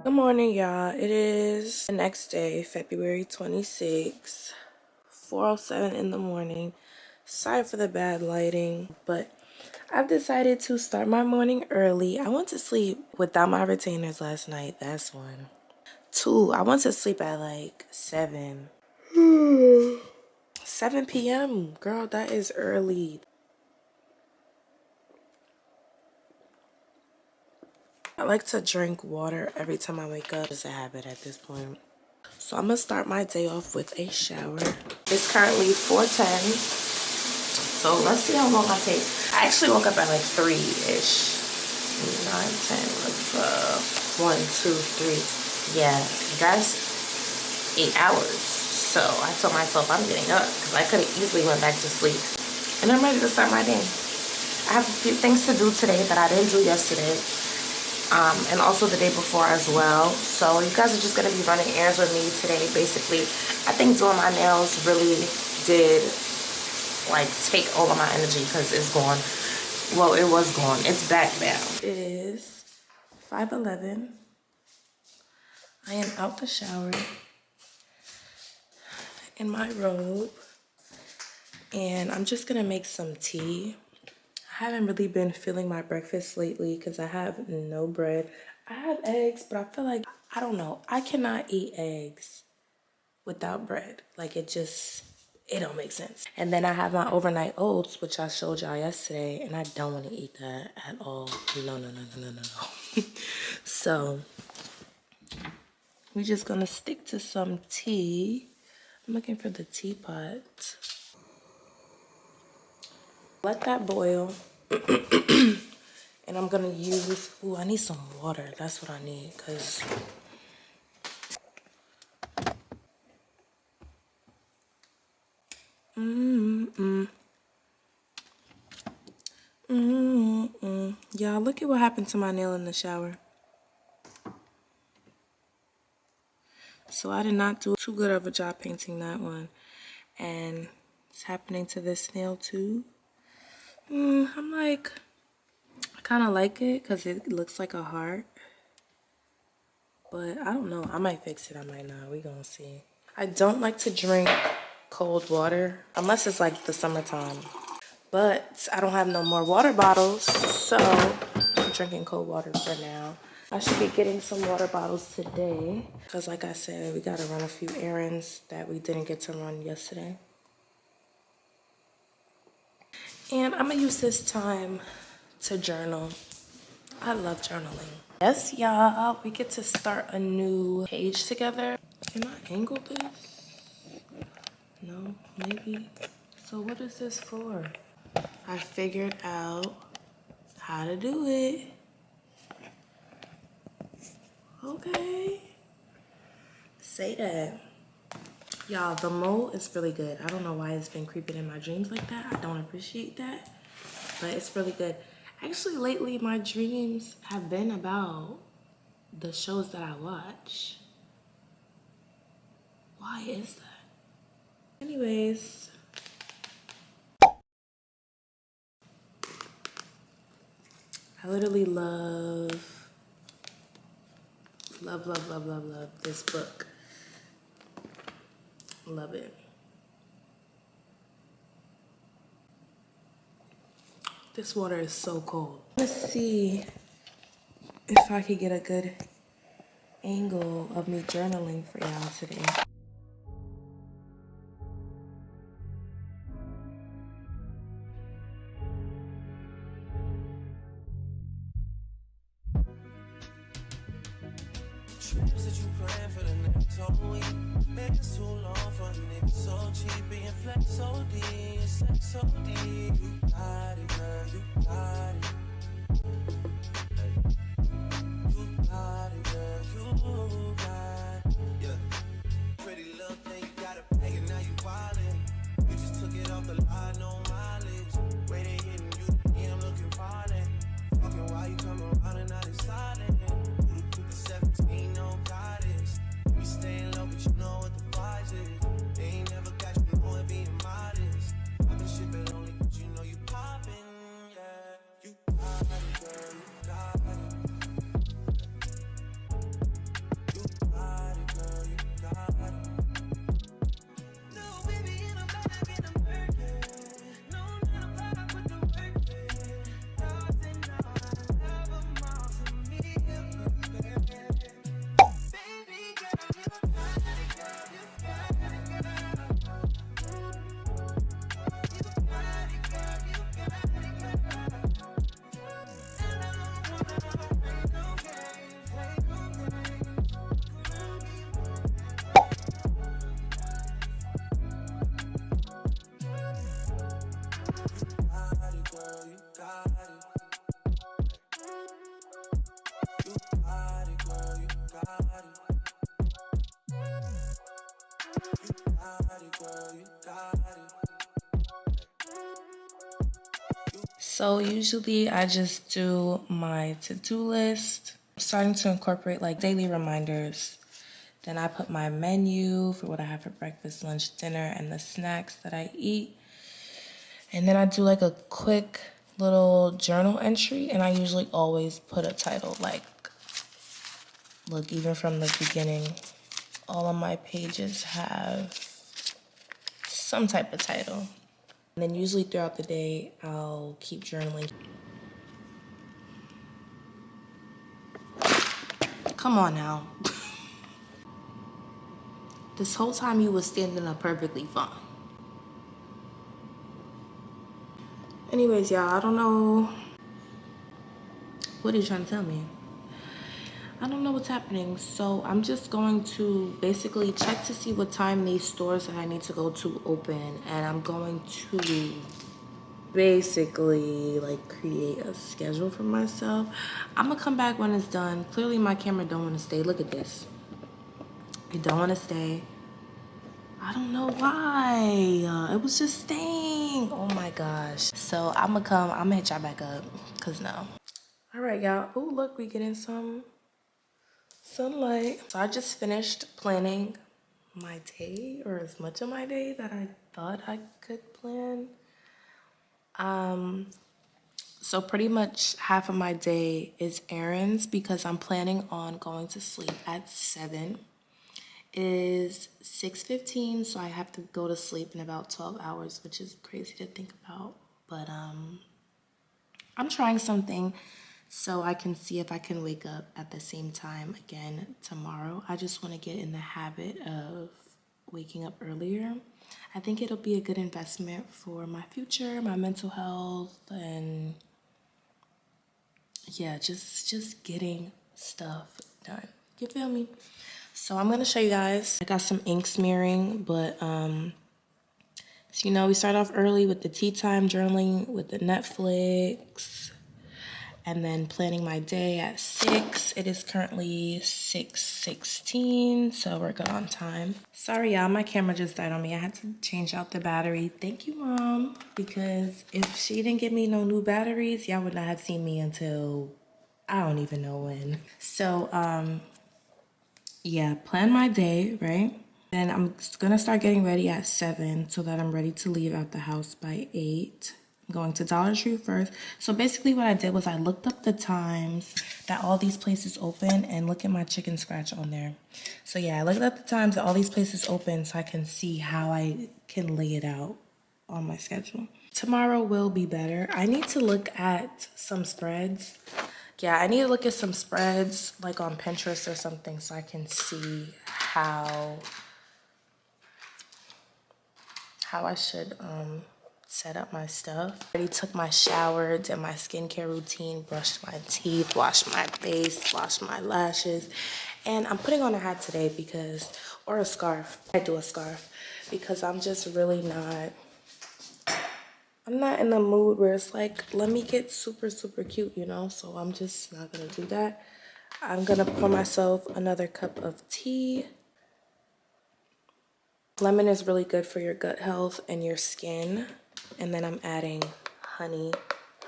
Good morning, y'all. It is the next day, February 26th, 4:07 in the morning. Sorry for the bad lighting, but I've decided to start my morning early. I went to sleep without my retainers last night. That's one. Two, I went to sleep at like 7. 7 p.m. Girl, that is early. I like to drink water every time I wake up. It's a habit at this point. So I'm gonna start my day off with a shower. It's currently 4:10. So let's see how long I take. I actually woke up at like 3-ish. 9, 10, 1, 2, 3. Yeah, that's 8 hours. So I told myself I'm getting up because I could have easily went back to sleep. And I'm ready to start my day. I have a few things to do today that I didn't do yesterday. And also the day before as well. So you guys are just going to be running errands with me today. Basically, I think doing my nails really did like take all of my energy because it's gone. Well, it was gone. It's back now. It is 5:11. I am out the shower in my robe. And I'm just going to make some tea. I haven't really been feeling my breakfast lately because I have no bread. I have eggs, but I feel like, I don't know. I cannot eat eggs without bread. Like it don't make sense. And then I have my overnight oats, which I showed y'all yesterday, and I don't want to eat that at all. No. So we're just gonna stick to some tea. I'm looking for the teapot. Let that boil. And I'm gonna use, I need some water. That's what I need, cause Y'all, look at what happened to my nail in the shower. So I did not do too good of a job painting that one. And it's happening to this nail too. I'm like, I kind of like it because it looks like a heart. But I don't know. I might fix it. I might not. We gonna see. I don't like to drink cold water unless it's like the summertime. But I don't have no more water bottles, so I'm drinking cold water for now. I should be getting some water bottles today because like I said, we gotta run a few errands that we didn't get to run yesterday. And I'm gonna use this time to journal. I love journaling. Yes, y'all, we get to start a new page together. Can I angle this? No, maybe. So what is this for? I figured out how to do it. Okay. Say that. Y'all, the mole is really good. I don't know why it's been creeping in my dreams like that. I don't appreciate that, but it's really good. Actually, lately, my dreams have been about the shows that I watch. Why is that? Anyways. I literally love this book. Love it. This water is so cold. Let's see if I could get a good angle of me journaling for y'all today. Trips that you plan for the next whole week. It's too long for a nigga so cheap. Being flex so D and sex so D. You got it, girl, you got it. You got it, girl, you got it. Yeah. Pretty little thing, you got a bag and now you wildin'. You just took it off the line, no mileage. Waiting, hitting you, yeah, I'm looking violent. Fucking why you come around and not silent. 17, no goddess. You be staying low, but you know what the vibes is. They ain't never got you know it being modest. I've been shipping only, but you know you poppin', yeah. You got it, girl. So usually I just do my to-do list. I'm starting to incorporate like daily reminders. Then I put my menu for what I have for breakfast, lunch, dinner, and the snacks that I eat. And then I do like a quick little journal entry, and I usually always put a title. Like, look, even from the beginning, all of my pages have some type of title. And then usually throughout the day, I'll keep journaling. Come on now. This whole time you was standing up perfectly fine. Anyways, y'all, I don't know. What are you trying to tell me? I don't know what's happening. So I'm just going to basically check to see what time these stores that I need to go to open. And I'm going to basically like create a schedule for myself. I'm gonna come back when it's done. Clearly my camera don't want to stay. Look at this. It don't want to stay. I don't know why. It was just staying. Oh my gosh. So I'm gonna hit y'all back up, cause no. All right, y'all. Oh, look, we getting some sunlight. So I just finished planning my day, or as much of my day that I thought I could plan. So pretty much half of my day is errands because I'm planning on going to sleep at 7. It is 6:15, so I have to go to sleep in about 12 hours, which is crazy to think about. But I'm trying something so I can see if I can wake up at the same time again tomorrow. I just want to get in the habit of waking up earlier. I think it'll be a good investment for my future, my mental health, and yeah, just getting stuff done. You feel me? So I'm gonna show you guys. I got some ink smearing, but so you know, we start off early with the tea time journaling with the Netflix, and then planning my day at 6. It is currently 6:16, so we're good on time. Sorry, y'all, my camera just died on me. I had to change out the battery. Thank you, Mom, because if she didn't give me no new batteries, y'all would not have seen me until I don't even know when. So, yeah, plan my day, right? Then I'm gonna start getting ready at 7 so that I'm ready to leave out the house by 8. I'm going to Dollar Tree first. So basically what I did was I looked up the times that all these places open, and look at my chicken scratch on there. So yeah, I looked up the times that all these places open so I can see how I can lay it out on my schedule. Tomorrow will be better. I need to look at some spreads. Yeah, I need to look at some spreads like on Pinterest or something so I can see how I should set up my stuff. I already took my shower, did my skincare routine, brushed my teeth, washed my face, washed my lashes, and I'm putting on a hat today because, or a scarf. I do a scarf because I'm just really not, I'm not in the mood where it's like, let me get super, super cute, you know? So I'm just not gonna do that. I'm gonna pour myself another cup of tea. Lemon is really good for your gut health and your skin. And then I'm adding honey.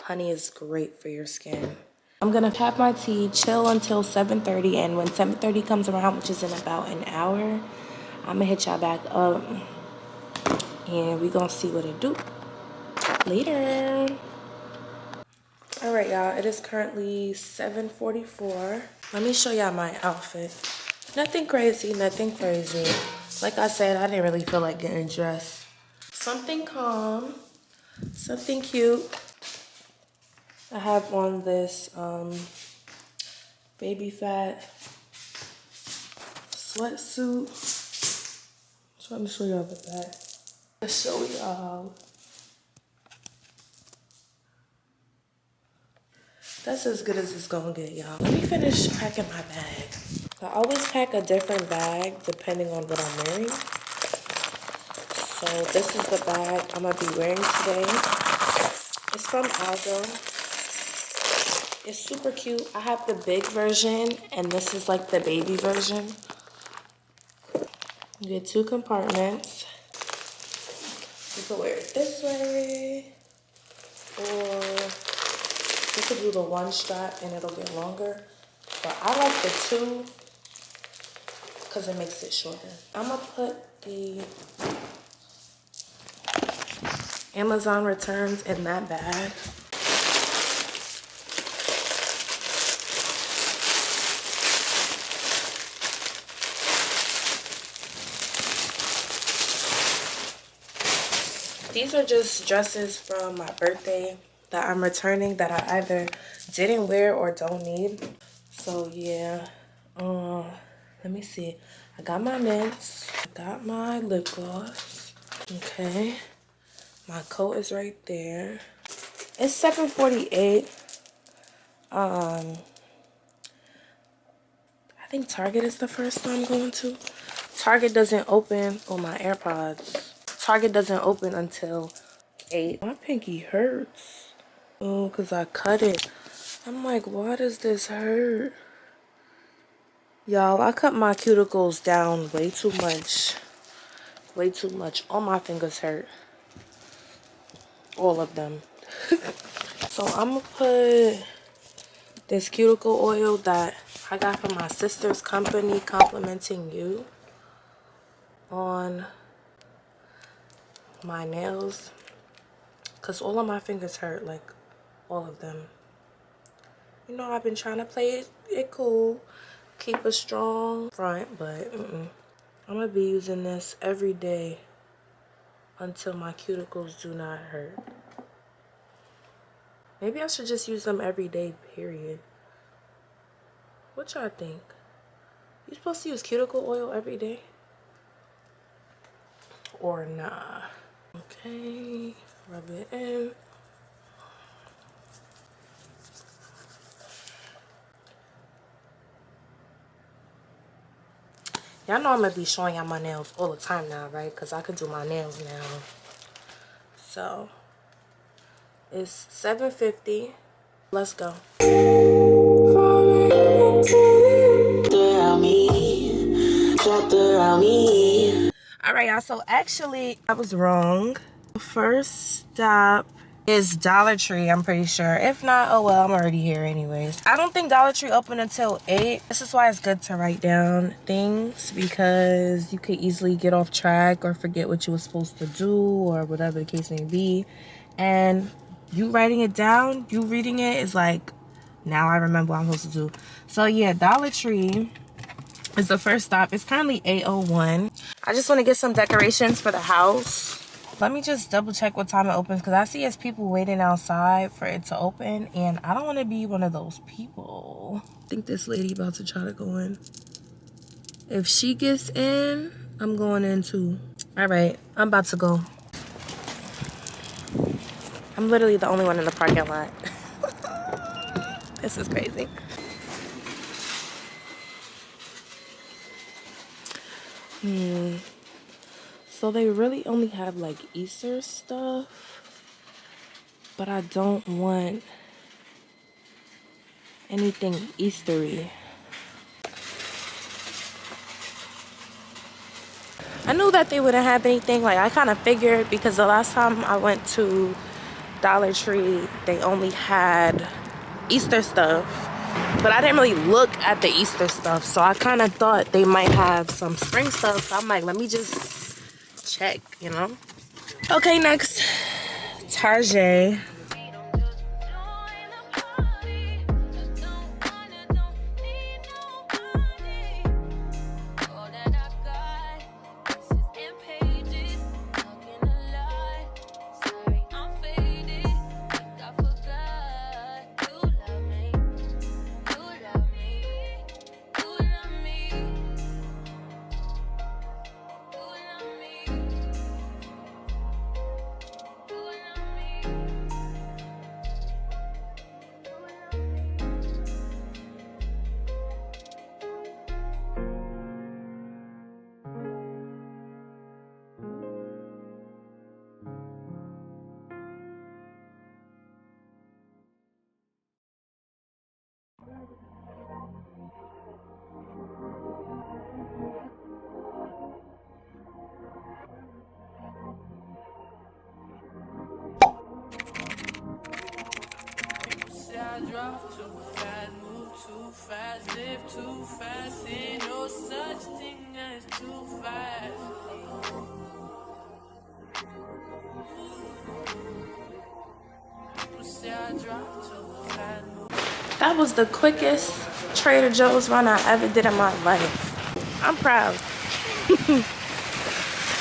Honey is great for your skin. I'm gonna have my tea, chill until 7:30, and when 7:30 comes around, which is in about an hour, I'm gonna hit y'all back up and we gonna see what it do. Later. All right, y'all, it is currently 7:44. Let me show y'all my outfit. Nothing crazy, nothing crazy. Like I said, I didn't really feel like getting dressed. Something calm, something cute. I have on this baby fat sweatsuit. So let me show y'all the back. Let's show y'all. That's as good as it's gonna get, y'all. Let me finish packing my bag. I always pack a different bag depending on what I'm wearing. So this is the bag I'm gonna be wearing today. It's from Aldo. It's super cute. I have the big version and this is like the baby version. You get 2 compartments. You can wear it this way or you could do the one strap and it'll get longer. But I like the two because it makes it shorter. I'm gonna put the Amazon returns in that bag. These are just dresses from my birthday that I'm returning that I either didn't wear or don't need. So yeah, let me see. I got my mints, I got my lip gloss. Okay, my coat is right there. It's 7:48. I think Target is the first one I'm going to. Target doesn't open on my AirPods. Target doesn't open until 8. My pinky hurts. Oh, because I cut it. I'm like, why does this hurt? Y'all, I cut my cuticles down way too much. Way too much. All my fingers hurt. All of them. So I'm going to put this cuticle oil that I got from my sister's company, Complimenting You, on my nails. Because all of my fingers hurt. Like, all of them. You know, I've been trying to play it cool. Keep a strong front, but I'm going to be using this every day until my cuticles do not hurt. Maybe I should just use them every day, period. What y'all think? You supposed to use cuticle oil every day? Or nah? Okay, rub it in. Y'all know I'm going to be showing y'all my nails all the time now, right? Because I can do my nails now. So, it's 7:50. Let's go. Alright, y'all. So, actually, I was wrong. The first stop is Dollar Tree, I'm pretty sure. If not, oh well, I'm already here anyways. I don't think Dollar Tree open until 8. This is why it's good to write down things, because you could easily get off track or forget what you were supposed to do or whatever the case may be. And you writing it down, you reading it is like, now I remember what I'm supposed to do. So yeah, Dollar Tree is the first stop. It's currently 8:01. I just want to get some decorations for the house. Let me just double check what time it opens, because I see it's people waiting outside for it to open, and I don't want to be one of those people. I think this lady about to try to go in. If she gets in, I'm going in too. All right, I'm about to go. I'm literally the only one in the parking lot. This is crazy. So they really only have like Easter stuff, but I don't want anything Eastery. I knew that they wouldn't have anything. Like, I kind of figured, because the last time I went to Dollar Tree, they only had Easter stuff, but I didn't really look at the Easter stuff, so I kind of thought they might have some spring stuff. So I'm like, let me just check, you know. Okay, next, Target. fast, live too fast. Ain't no such thing as too fast. People say I drive too fast. That was the quickest Trader Joe's run I ever did in my life. I'm proud.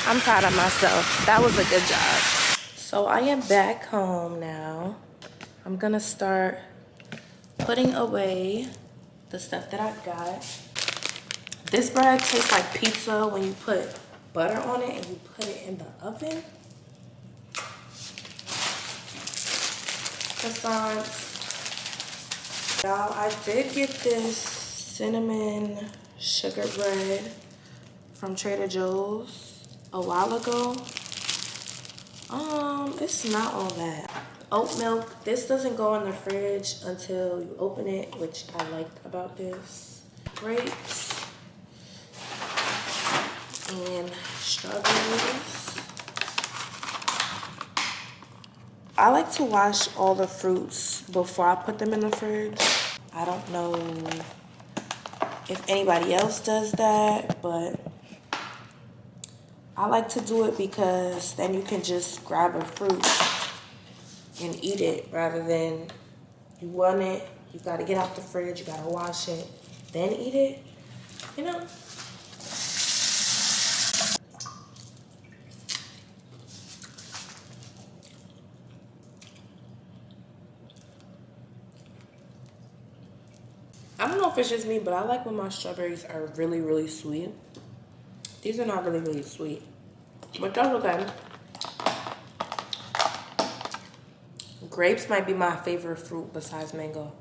I'm proud of myself. That was a good job. So I am back home now. I'm gonna start putting away the stuff that I got. This bread tastes like pizza when you put butter on it and you put it in the oven. Croissants. Y'all, I did get this cinnamon sugar bread from Trader Joe's a while ago. It's not all that. Oat milk. This doesn't go in the fridge until you open it, which I liked about this. Grapes and strawberries. I like to wash all the fruits before I put them in the fridge. I don't know if anybody else does that, but I like to do it because then you can just grab a fruit and eat it rather than you want it, you gotta get out the fridge, you gotta wash it, then eat it, you know? I don't know if it's just me, but I like when my strawberries are really, really sweet. These are not really, really sweet, but that's okay. Grapes might be my favorite fruit besides mango.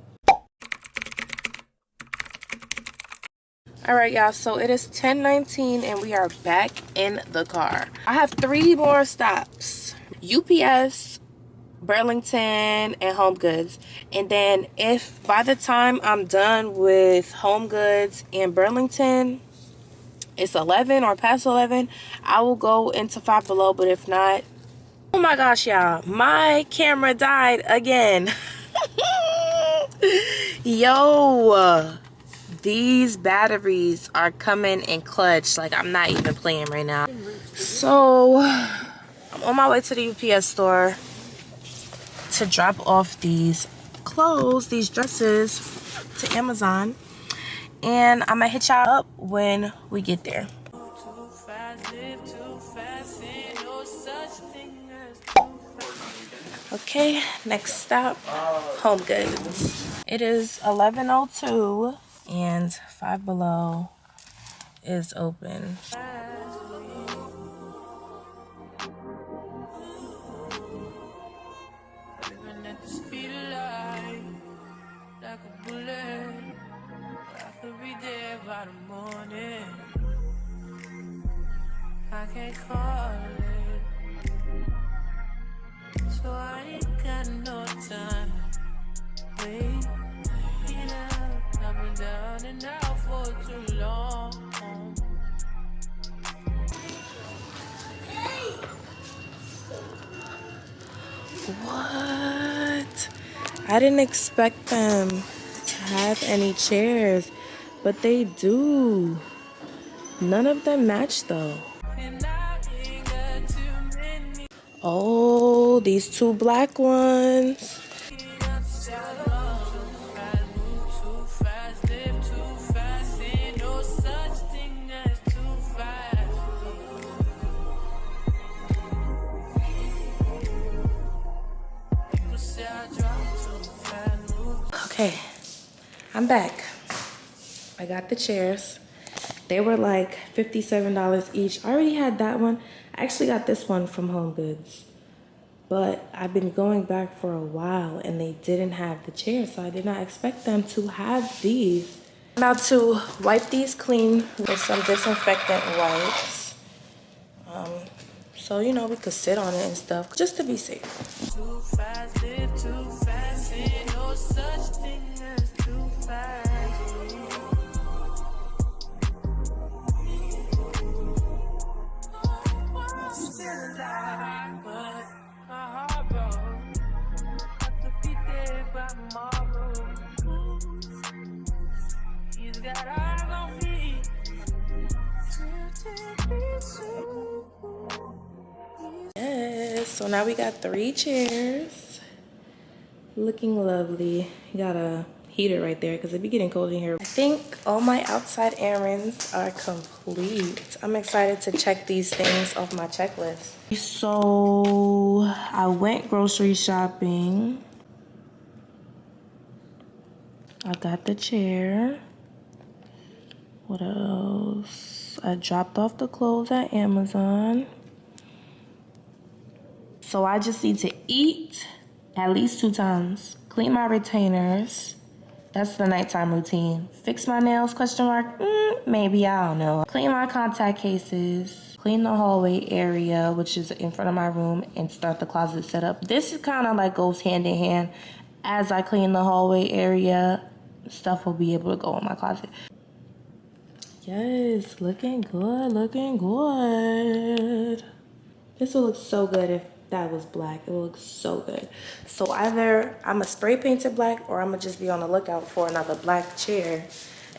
All right, y'all, so it is 10:19 and we are back in the car. I have 3 more stops. UPS, Burlington, and Home Goods. And then if by the time I'm done with Home Goods and Burlington, it's 11 or past 11, I will go into Five Below. But if not, oh my gosh, y'all, my camera died again. Yo, these batteries are coming in clutch. Like, I'm not even playing right now. So I'm on my way to the UPS store to drop off these clothes, these dresses, to Amazon, and I'm gonna hit y'all up when we get there. Okay, next stop, Home Goods. It is 11:02 and Five Below is open. I can't call it, so I ain't got no time. Wait, I've been down and out for too long. What? I didn't expect them to have any chairs, but they do. None of them match though. Oh, these 2 black ones. Okay, I'm back. I got the chairs. They were like $57 each. I already had that one. I actually got this one from Home Goods. But I've been going back for a while and they didn't have the chairs, so I did not expect them to have these. I'm about to wipe these clean with some disinfectant wipes. So, you know, we could sit on it and stuff, just to be safe. Too fast, live too fast, ain't no such thing as too fast. Still alive, but my heart broke. Have to be there by tomorrow. Yes, so now we got 3 chairs. Looking lovely. You got a heater right there because it be getting cold in here. I think all my outside errands are complete. I'm excited to check these things off my checklist. So I went grocery shopping. I got the chair. What else? I dropped off the clothes at Amazon. So I just need to eat at least 2 times. Clean my retainers. That's the nighttime routine. Fix my nails, question mark? Maybe, I don't know. Clean my contact cases. Clean the hallway area, which is in front of my room, and start the closet setup. This is kind of like goes hand in hand. As I clean the hallway area, stuff will be able to go in my closet. Yes, looking good, looking good. This will look so good if that was black. It will look so good. So either I'm gonna spray paint it black or I'm gonna just be on the lookout for another black chair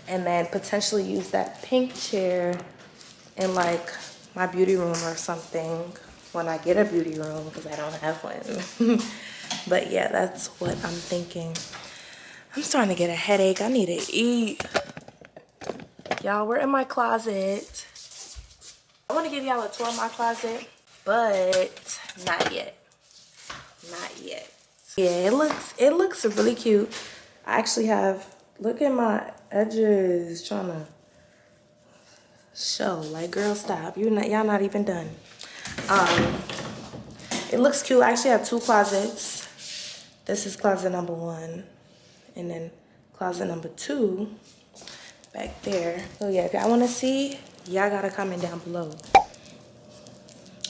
and then potentially use that pink chair in like my beauty room or something when I get a beauty room because I don't have one. But yeah, that's what I'm thinking. I'm starting to get a headache. I need to eat. Y'all, we're in my closet. I want to give y'all a tour of my closet, but not yet. Not yet. Yeah, it looks really cute. I actually have, look at my edges, trying to show. Like, girl, stop. Y'all not even done. It looks cute. I actually have 2 closets. This is closet number 1, and then closet number 2 back there. So yeah, if y'all want to see, y'all gotta comment down below.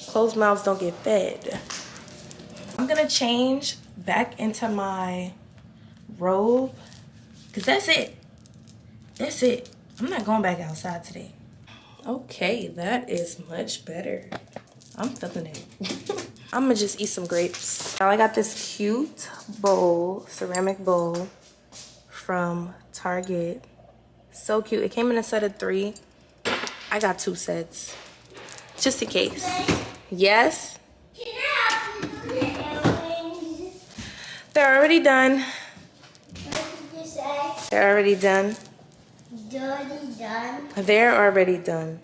Closed mouths don't get fed. I'm gonna change back into my robe because that's it. That's it. I'm not going back outside today. Okay, that is much better. I'm feeling it. I'm gonna just eat some grapes. Now I got this cute bowl, ceramic bowl from Target. So cute. It came in a set of 3. I got 2 sets just in case. Yes? They're already done. What did you say? They're already done. Dirty done? They're already done.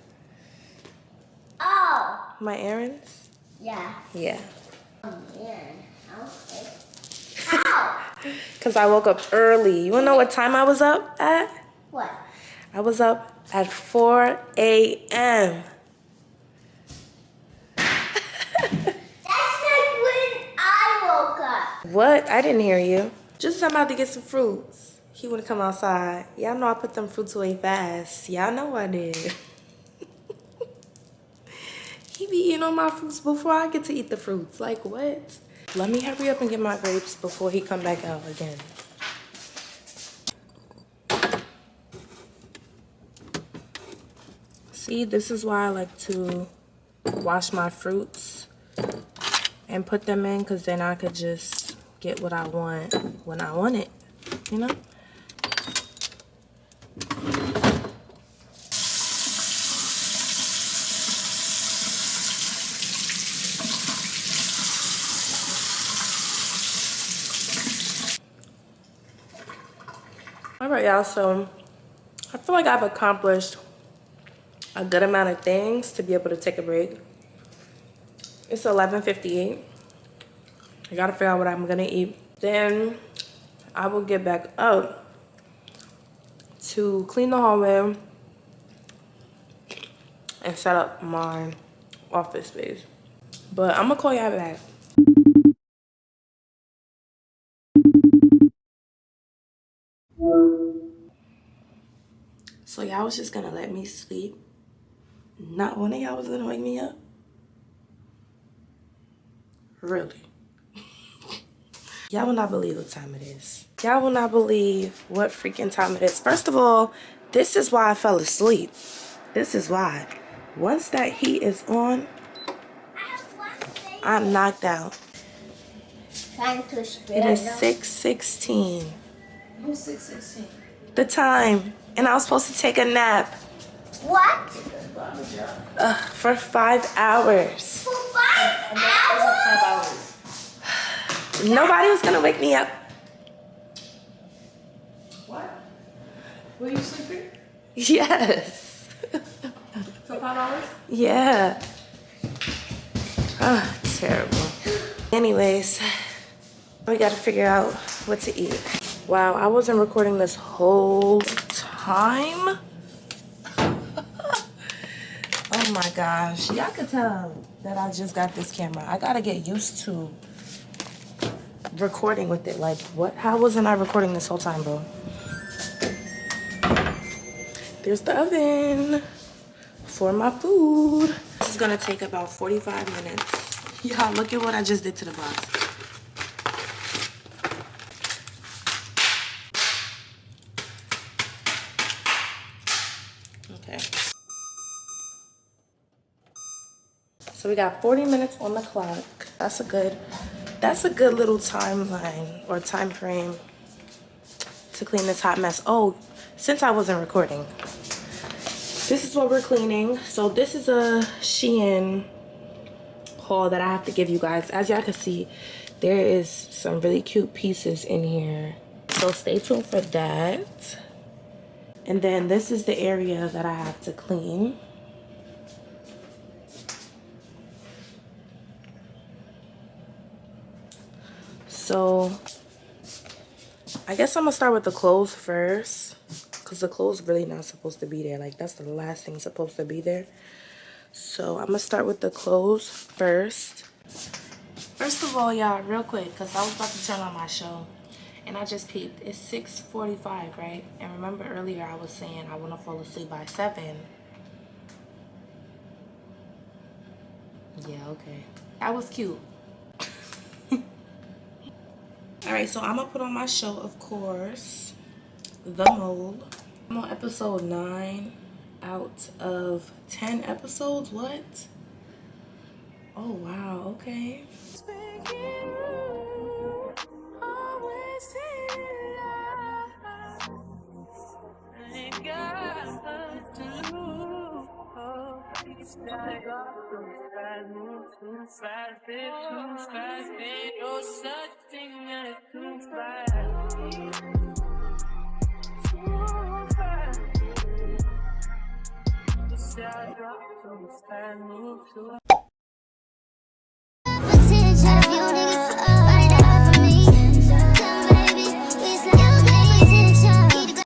Oh! My errands? Yeah. Yeah. Oh man. Okay. Ow! Because I woke up early. You wanna know what time I was up at? What? I was up at 4 a.m. That's like when I woke up. What? I didn't hear you. Just I'm about to get some fruits. He wanna come outside. Y'all know I put them fruits away fast. Y'all know I did. He be eating all my fruits before I get to eat the fruits. Like, what? Let me hurry up and get my grapes before he come back out again. See, this is why I like to wash my fruits and put them in, because then I could just get what I want when I want it, you know? All right, y'all, so I feel like I've accomplished a good amount of things to be able to take a break. It's 11:58. I gotta figure out what I'm gonna eat. Then I will get back up to clean the hallway and set up my office space. But I'm gonna call y'all back. So y'all was just gonna let me sleep? Not one of y'all was gonna wake me up? Really? Y'all will not believe what time it is. Y'all will not believe what freaking time it is. First of all, this is why I fell asleep. This is why. Once that heat is on, I'm knocked out. Time to spare. It is 6:16. Who's 6:16? The time. And I was supposed to take a nap. What? For 5 hours. For 5 hours? Nobody was gonna wake me up. What? Were you sleeping? Yes. For 5 hours? Yeah. Oh, terrible. Anyways, we gotta figure out what to eat. Wow, I wasn't recording this whole time. Oh my gosh. Y'all could tell that I just got this camera. I gotta get used to recording with it. Like, what? How wasn't I recording this whole time, bro? There's the oven for my food. This is gonna take about 45 minutes. Y'all, look at what I just did to the box. Okay. So we got 40 minutes on the clock. That's a good little timeline or time frame to clean this hot mess. Oh, since I wasn't recording, this is what we're cleaning. So this is a Shein haul that I have to give you guys. As y'all can see, there is some really cute pieces in here. So stay tuned for that. And then this is the area that I have to clean. So I guess I'm gonna start with the clothes first, because the clothes really not supposed to be there. Like, that's the last thing supposed to be there. So I'm gonna start with the clothes first. First of all, y'all, real quick, because I was about to turn on my show and I just peeped. It's 6:45, right? And remember earlier I was saying I want to fall asleep by 7. Yeah, okay. That was cute. Alright, so I'm gonna put on my show, of course, The Mold. I'm on episode 9 out of 10 episodes. What? Oh, wow, okay.